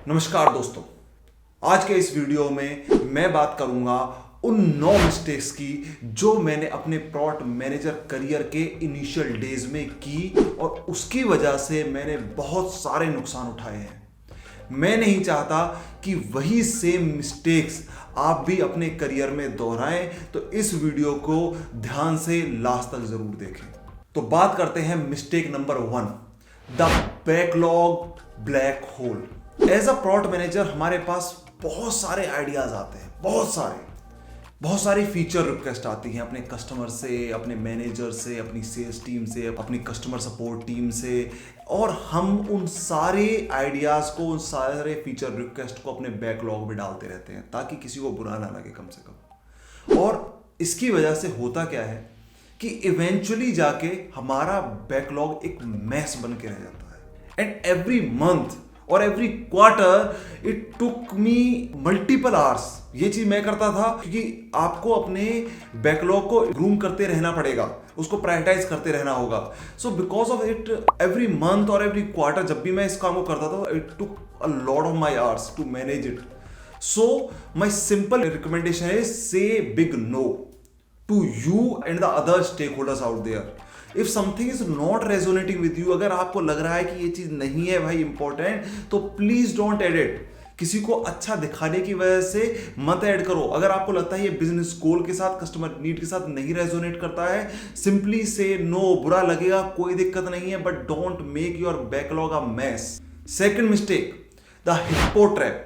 नमस्कार दोस्तों, आज के इस वीडियो में मैं बात करूंगा उन 9 मिस्टेक्स की जो मैंने अपने प्रोडक्ट मैनेजर करियर के इनिशियल डेज में की और उसकी वजह से मैंने बहुत सारे नुकसान उठाए हैं। मैं नहीं चाहता कि वही सेम मिस्टेक्स आप भी अपने करियर में दोहराएं, तो इस वीडियो को ध्यान से लास्ट तक जरूर देखें। तो बात करते हैं mistake number 1, the backlog black hole. As a product manager हमारे पास बहुत सारे आइडियाज आते हैं, बहुत सारी फीचर रिक्वेस्ट आती हैं अपने कस्टमर से, अपने मैनेजर से, अपनी सेल्स टीम से, अपनी कस्टमर सपोर्ट टीम से, और हम उन सारे आइडियाज को, उन सारे फीचर रिक्वेस्ट को अपने बैकलॉग में डालते रहते हैं ताकि किसी को बुरा ना लगे कम से कम। और इसकी वजह से होता क्या है कि इवेंचुअली जाके हमारा बैकलॉग एक मैस बन के रह जाता है। एंड एवरी मंथ और every quarter it took me multiple hours. ये चीज मैं करता था क्योंकि आपको अपने बैकलॉग को ग्रूम करते रहना पड़ेगा, उसको प्रायोरिटाइज करते रहना होगा। So because of it every month और एवरी क्वार्टर जब भी मैं इस काम को करता था, it took a lot of my hours to manage it. So my simple recommendation is say big no to you and the other stakeholders out there. If something is not resonating with you, अगर आपको लग रहा है कि ये चीज नहीं है भाई इंपॉर्टेंट, तो प्लीज डोंट ऐड इट। किसी को अच्छा दिखाने की वजह से मत ऐड करो। अगर आपको लगता है ये बिजनेस गोल के साथ, कस्टमर नीड के साथ नहीं रेजोनेट करता है, सिंपली से नो। बुरा लगेगा, कोई दिक्कत नहीं है, but don't make your backlog a mess. Second mistake, the hippo trap.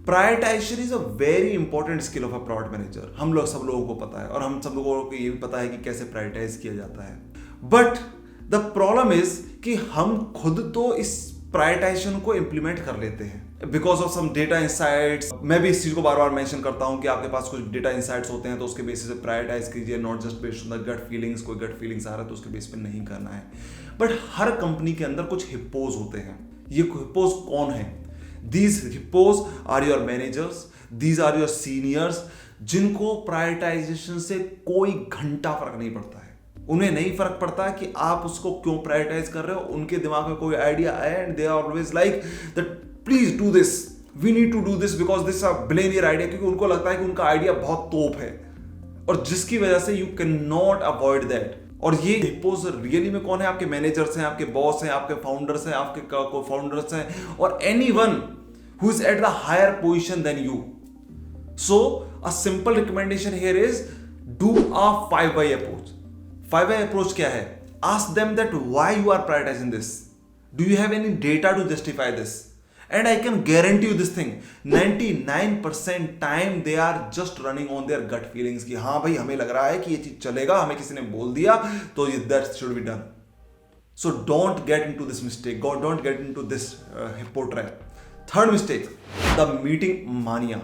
Prioritization is a very important skill of a product manager. हम लोग सब लोगों को पता है, और हम सब लोगों को ये भी पता है कि कैसे प्रायोरिटाइज किया जाता है। बट द प्रॉब्लम इज कि हम खुद तो इस प्रायोरिटाइजेशन को इंप्लीमेंट कर लेते हैं because of some data insights. मैं भी इस चीज को बार बार मेंशन करता हूं कि आपके पास कुछ डेटा इंसाइट्स होते हैं तो उसके बेसिस पे प्रायोरिटाइज कीजिए, not just based on the gut feelings. कोई गट फीलिंग्स आ रहा है तो उसके बेस पे नहीं करना है। बट हर कंपनी के अंदर कुछ हिप्पोज होते हैं। ये हिप्पोज कौन है? These hippos are your managers, these are your seniors, जिनको प्रायोरिटाइजेशन से कोई घंटा फर्क नहीं पड़ता है। उन्हें नहीं फर्क पड़ता कि आप उसको क्यों प्रायोरिटाइज कर रहे हो। उनके दिमाग में कोई आइडिया आया and they are always like that please do this, we need to do this because this a billionaire idea. क्योंकि उनको लगता है कि उनका आइडिया बहुत तोप है, और जिसकी वजह से you can not avoid that. और ये हिप्पोज रियली में कौन है? आपके मैनेजर्स हैं, आपके बॉस हैं, आपके फाउंडर्स हैं, आपके को फाउंडर्स हैं, और anyone who is at the higher position than you. So a simple recommendation here is do a 5 approach. 5 approach क्या है? Ask them that why you are prioritizing this, do you have any data to justify this, and I can guarantee you this thing 99% time they are just running on their gut feelings कि हाँ भाई हमें लग रहा है कि ये चीज चलेगा, हमें किसी ने बोल दिया तो that should be done. So don't get into this mistake, don't get into this hippo trap. Third mistake, the meeting मानिया।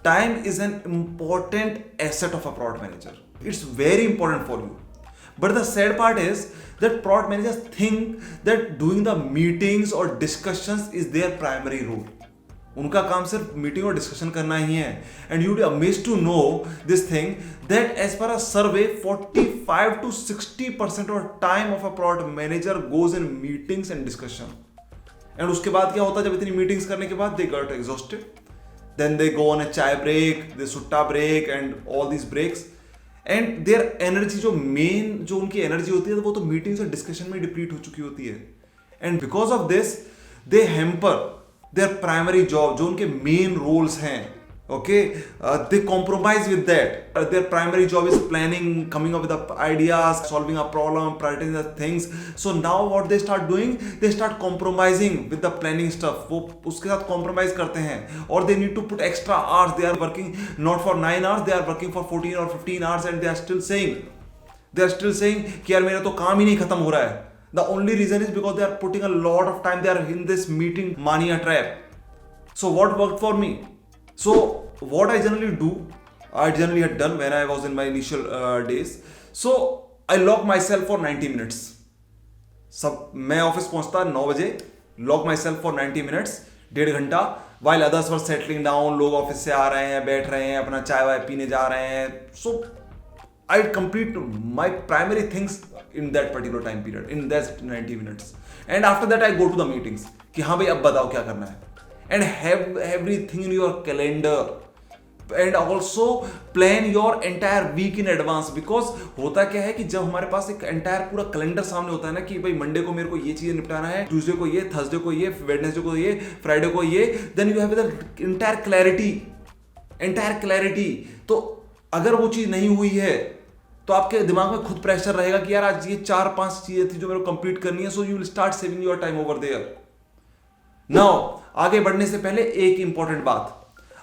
Time is an important asset of a product manager. It's very important for you. But the sad part is that product managers think that doing the meetings or discussions is their primary role. उनका काम सिर्फ meeting और discussion करना ही है। And you'd be amazed to know this thing that as per a survey, 45 to 60% of time of a product manager goes in meetings and discussion. And उसके बाद क्या होता है? जब इतनी मीटिंग्स करने के बाद they got exhausted. Then they go on a chai break, the sutta break and all these breaks. And their energy, जो उनकी एनर्जी होती है, वो तो मीटिंग्स और डिस्कशन में डिप्लीट हो चुकी होती है। And because of this, they hamper their primary job, जो उनके मेन रोल्स हैं। Okay, they compromise with that. Their primary job is planning, coming up with the ideas, solving a problem, prioritizing the things. So now what they start doing, they start compromising with the planning stuff. वो उसके साथ compromise करते हैं, और they need to put extra hours. They are working not for 9 hours, they are working for 14 or 15 hours, and they are still saying कि यार मेरा तो काम ही नहीं खत्म हो रहा है. The only reason is because they are putting a lot of time. They are in this meeting mania trap. So what worked for me? So what I generally do, I generally had done when I was in my initial days. So I lock myself for 90 minutes. मैं office पहुंचता 9 बजे, lock myself for 90 minutes, 1.5 घंटा, while others were settling down. लोग office से आ रहे हैं, बैठ रहे हैं, अपना चाय वाय पीने जा रहे हैं. So I complete my primary things in that particular time period, in that 90 minutes. And after that I go to the meetings कि हाँ भाई अब बताओ क्या करना है. and have everything in your calendar. And also plan your entire week in advance, because होता क्या है कि जब हमारे पास एक एंटायर पूरा कैलेंडर सामने होता है ना कि भाई मंडे को मेरे को ये चीजें निपटाना है, ट्यूसडे को ये, थर्सडे को ये, वेडनेसडे को ये, फ्राइडे को ये, then you have the entire clarity. तो अगर वो चीज नहीं हुई है तो आपके दिमाग में खुद प्रेशर रहेगा कि यार आज ये 4-5 चीजें थी जो मेरे को कंप्लीट करनी है, so you will start saving your time over there. Now आगे बढ़ने से पहले एक इंपॉर्टेंट बात,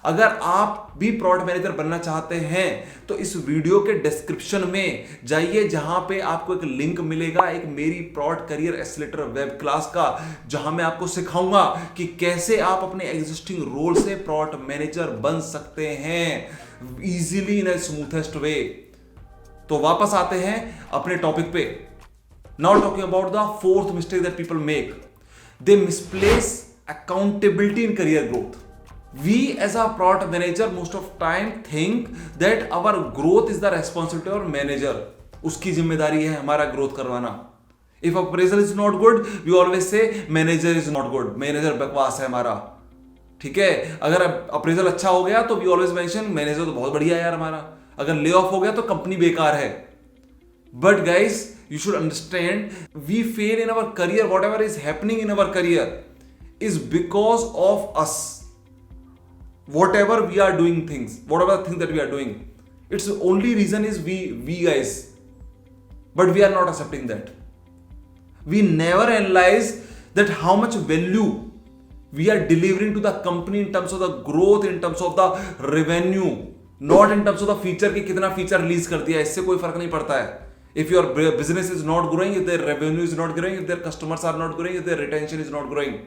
अगर आप भी प्रोडक्ट मैनेजर बनना चाहते हैं तो इस वीडियो के डिस्क्रिप्शन में जाइए, जहां पे आपको एक लिंक मिलेगा एक मेरी product career accelerator web class का, जहां मैं आपको सिखाऊंगा कि कैसे आप अपने एग्जिस्टिंग रोल से प्रोडक्ट मैनेजर बन सकते हैं इजीली इन ए स्मूथेस्ट वे। तो वापस आते हैं अपने टॉपिक पे। Now talking about the fourth mistake that people make, they misplace accountability in career growth. We as a product manager most of time think that our growth is the responsibility of manager, उसकी जिम्मेदारी है हमारा growth करवाना। If appraisal is not good, we always say manager is not good, manager बकवास है हमारा, ठीक है। अगर अप्रेजल अच्छा हो गया तो we always mention मैनेजर तो बहुत बढ़िया है यार हमारा, अगर ले ऑफ हो गया तो कंपनी बेकार है। But guys, you should understand, we fail in our career, whatever is happening in our career is because of us. Whatever we are doing things, whatever thing that we are doing, its only reason is we guys, but we are not accepting that. We never analyze that how much value we are delivering to the company in terms of the growth, in terms of the revenue, not in terms of the feature कि कितना feature release कर दिया, इससे कोई फर्क नहीं पड़ता है। If your business is not growing, if their revenue is not growing, if their customers are not growing, if their retention is not growing.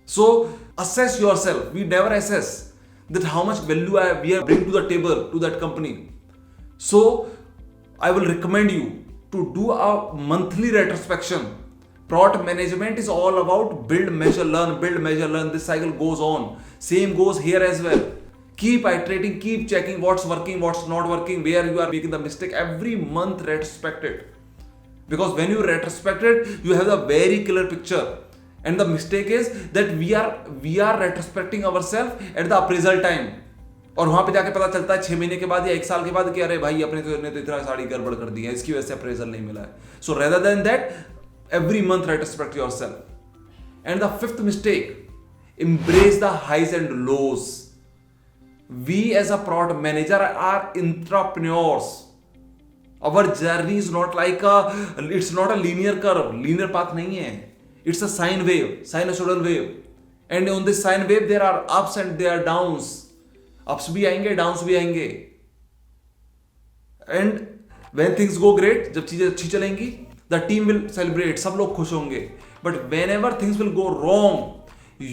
So assess yourself. We never assess that how much value we are bring to the table to that company. So I will recommend you to do a monthly retrospection. Product management is all about build, measure, learn, build, measure, learn. This cycle goes on. Same goes here as well. Keep iterating, keep checking what's working, what's not working, where you are making the mistake. Every month retrospect it. Because when you retrospect it, you have a very clear picture. And the mistake is that we are retrospecting ourselves at the appraisal time. और वहां पे जाके पता चलता है 6 महीने के बाद या 1 साल के बाद कि अरे भाई अपने तो इतना सारी गड़बड़ कर दी है, इसकी वजह से अप्रेजल नहीं मिला है। So rather than that, every month retrospect yourself. And the fifth mistake, embrace the highs and lows. We as a product manager are entrepreneurs. Our journey is not like it's not a linear curve, linear path नहीं है। It's a sine wave, sinusoidal wave, and on this sine wave there are ups and there are downs. Ups भी आएंगे, downs भी आएंगे, and when things go great, जब चीजें अच्छी चलेंगी, the team will celebrate, सब लोग खुश होंगे. But whenever things will go wrong,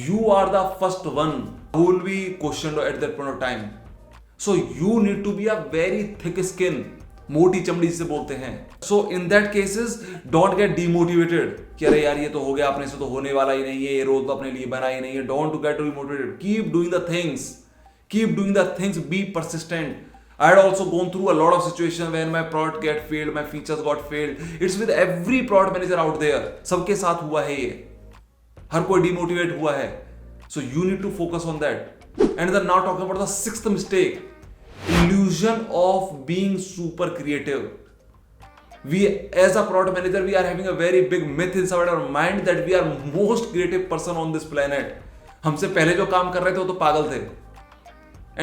you are the first one who will be questioned at that point of time. So you need to be a very thick skin, मोटी चमड़ी जिसे बोलते हैं। So in that cases don't get demotivated कि अरे यार ये तो हो गया, अपने से तो होने वाला ही नहीं है, ये रोल तो अपने लिए बना ही नहीं है। Don't get demotivated, keep doing the things, be persistent. I had also gone through a lot of situations when my product get failed, my features got failed. It's with every product manager out there. सबके साथ हुआ है ये, हर कोई demotivate हुआ है। So you need to focus on that. And then now talking about the sixth mistake, illusion of being super creative. We as a product manager, we are having a very big myth inside our mind that we are most creative person on this planet. हमसे पहले जो काम कर रहे थे वो तो पागल थे।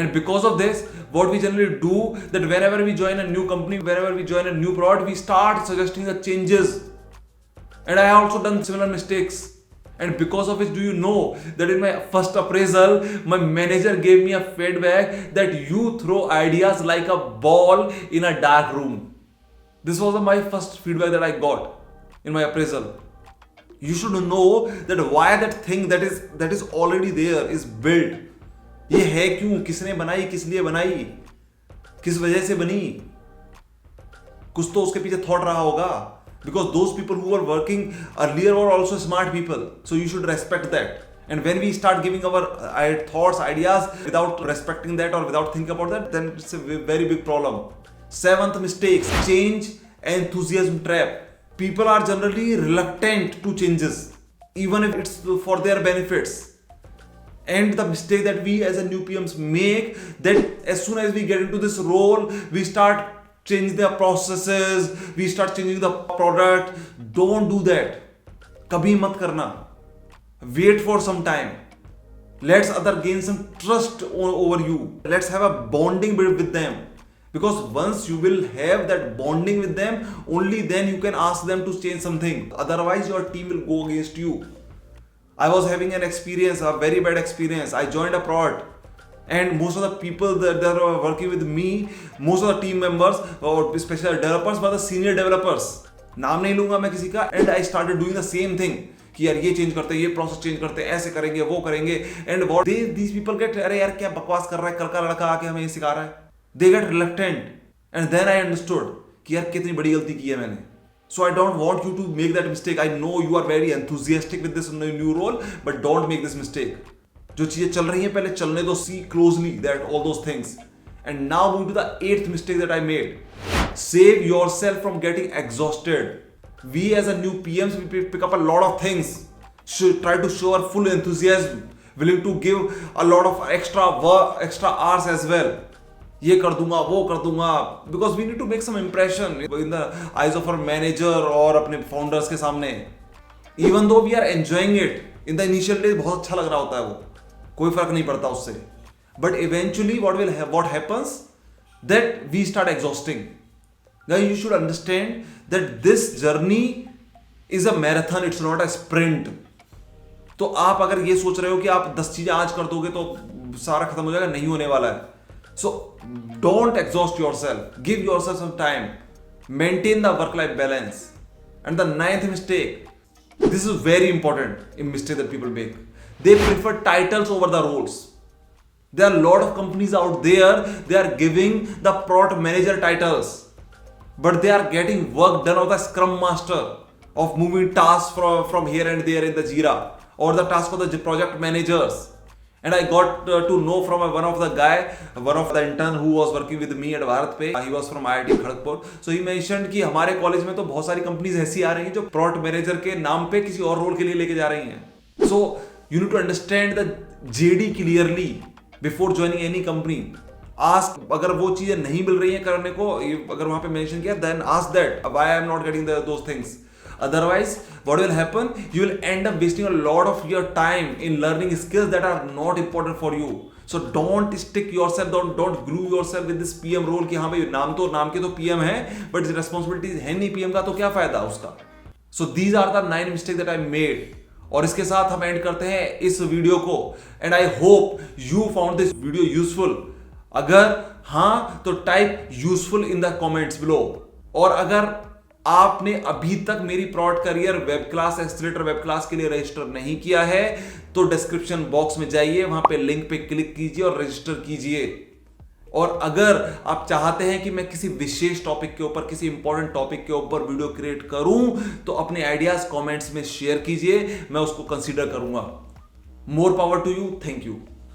And because of this, what we generally do, that whenever we join a new company, whenever we join a new product, we start suggesting the changes. And I have also done similar mistakes. And because of which, do you know that in my first appraisal, my manager gave me a feedback that you throw ideas like a ball in a dark room. This was my first feedback that I got in my appraisal. You should know that why that thing that is already there is built. ये है क्यों, किसने बनाई, किस लिए बनाई, किस वजह से बनी, कुछ तो उसके पीछे थॉट रहा होगा। Because those people who were working earlier were also smart people, so you should respect that. And when we start giving our thoughts, ideas without respecting that or without thinking about that, then it's a very big problem. Seventh mistake, change enthusiasm trap. People are generally reluctant to changes, even if it's for their benefits. And the mistake that we as a new PMs make, that as soon as we get into this role, we start changing the processes, we start changing the product. Don't do that. कभी मत करना. Wait for some time. Let's other gain some trust over you. Let's have a bonding with them. Because once you will have that bonding with them, only then you can ask them to change something. Otherwise, your team will go against you. I was having an experience, a very bad experience. I joined a prod, and most of the people that were working with me, most of the team members, or especially developers, were the senior developers. नाम नहीं लूंगा मैं किसी का. And I started doing the same thing. कि यार ये change करते हैं, ये प्रोसेस चेंज करते हैं, ऐसे करेंगे, वो करेंगे. And what these people get, अरे यार क्या बकवास कर रहा है, कल का लड़का आके हमें ये सिखा रहा है. They get reluctant. And then I understood कि यार कितनी बड़ी गलती की है मैंने. So I don't want you to make that mistake. I know you are very enthusiastic with this new role, but don't make this mistake. जो चीजें चल रही हैं पहले चलने दो. See closely that all those things. And now moving to the 8th mistake that I made. Save yourself from getting exhausted. We as a new PMs, we pick up a lot of things. Should try to show our full enthusiasm, willing to give a lot of extra work, extra hours as well. ये कर दूंगा, वो कर दूंगा, because we need to make some impression in the eyes of our manager और अपने founders के सामने. Even though we are enjoying it in the initial days, बहुत अच्छा लग रहा होता है वो, कोई फर्क नहीं पड़ता उससे. But eventually what happens that we start exhausting. Now you should understand that this journey is a marathon, it's not a sprint. तो आप अगर ये सोच रहे हो कि आप 10 चीजें आज कर दोगे तो सारा खत्म हो जाएगा, नहीं होने वाला है. So don't exhaust yourself. Give yourself some time. Maintain the work-life balance. And the 9th mistake, this is very important in mistake that people make. They prefer titles over the roles. There are a lot of companies out there, they are giving the product manager titles, but they are getting work done of the scrum master, of moving tasks from here and there in the Jira, or the task of the project managers. And I got to know from one of the intern who was working with me at Bharat Pay. He was from IIT Kharagpur. So he mentioned कि हमारे college में तो बहुत सारी companies ऐसी आ रही हैं जो प्रोडक्ट मैनेजर के नाम पे किसी और रोल के लिए लेके जा रही हैं. So you need to understand the JD clearly before joining any company. Ask, अगर वो चीजें नहीं मिल रही हैं करने को, अगर वहां पे मेंशन किया, then ask that why I am not getting those things. Otherwise, what will happen? You will end up wasting a lot of your time in learning skills that are not important for you. So don't stick yourself, don't glue yourself with this PM role कि हाँ भाई नाम के तो PM है, but responsibilities है नहीं PM का, तो क्या फायदा उसका? So these are the 9 mistakes that I made. और इसके साथ हम एंड करते हैं इस वीडियो को. And I hope you found this video useful. अगर हाँ तो type useful in the comments below. और अगर आपने अभी तक मेरी product career web class, accelerator web class के लिए रजिस्टर नहीं किया है तो डिस्क्रिप्शन बॉक्स में जाइए, वहां पे लिंक पे क्लिक कीजिए और रजिस्टर कीजिए. और अगर आप चाहते हैं कि मैं किसी विशेष टॉपिक के ऊपर, किसी इंपॉर्टेंट टॉपिक के ऊपर वीडियो क्रिएट करूं तो अपने आइडियाज कमेंट्स में शेयर कीजिए, मैं उसको कंसीडर करूंगा. More power to you. Thank you.